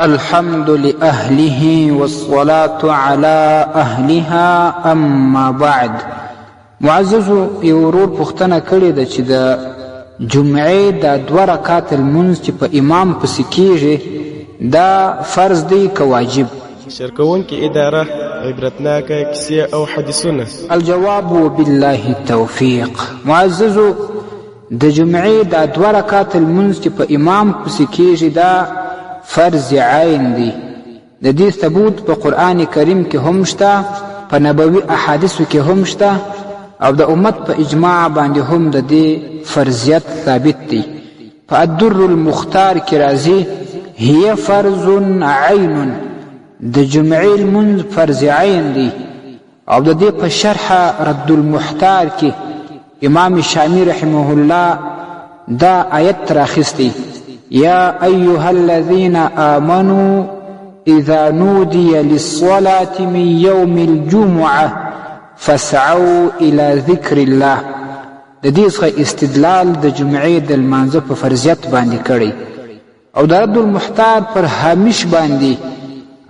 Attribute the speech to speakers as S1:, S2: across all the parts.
S1: الحمد لأهله والصلاة على أهلها أما بعد. معززو یو ورور پوښتنه کړې ده چې د جمعې دا 2 رکعات لمونځ چې په امام پسې کیږي دا فرض دی که واجب؟
S2: شرکوونکې اداره عبرتناکه کیسې او حدیثونه.
S1: الجواب بالله التوفیق. معززو د جمعې دا 2 رکعات لمونځ چې په امام پسې کیږي دا فرض عین دی. د دې ثبوت په قرآن کریم کې هم شته، په نبوي احادیثو کې هم شته، او د امت په اجماع باندې هم د دې فرضیت ثابت دی. په الدر المختار کې راځي هي فرض عین، د جمعې لمونځ فرض عین دی. او د دې په شرح رد المحتار کې امام شامی رحمه الله دا آیت راخستی: يا أيها الذين آمنوا إذا نودي للصلاة من يوم الجمعة فاسعوا إلى ذكر الله. د دې څخه استدلال د جمعې د لمانځه په فرضیت باندې کړی. او د رد المحتار پر هامش باندې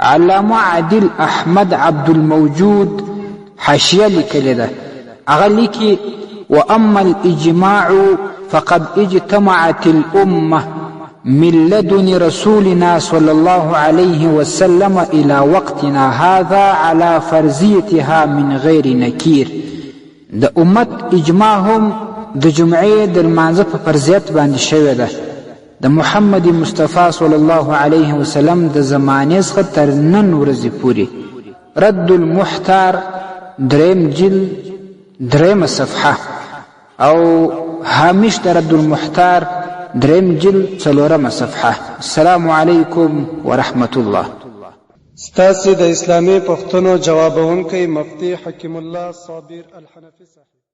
S1: علامه عادل احمد عبد الموجود حاشیه لیکلې ده. هغه لیکي: وأما الإجماع فقد اجتمعت الأمة من لدن رسولنا صلى الله عليه وسلم إلى وقتنا هذا على فرضيتها من غير نكير. د امت اجماع هم د جمعې د لمانځه په فرضیت باندې شوې ده د محمد مصطفی صلی الله علیه وسلم د زمانې څخه تر نن ورځې پورې. رد المحتار 3 جلد 3 صفحه، او هامش د رد المحتار 3 جلد 4 صفحه. السلام علیکم ورحمت الله.
S3: ستاسو د اسلامي پوښتنو جوابونکی مفتي حکیم الله صابر الحنفي صاحب.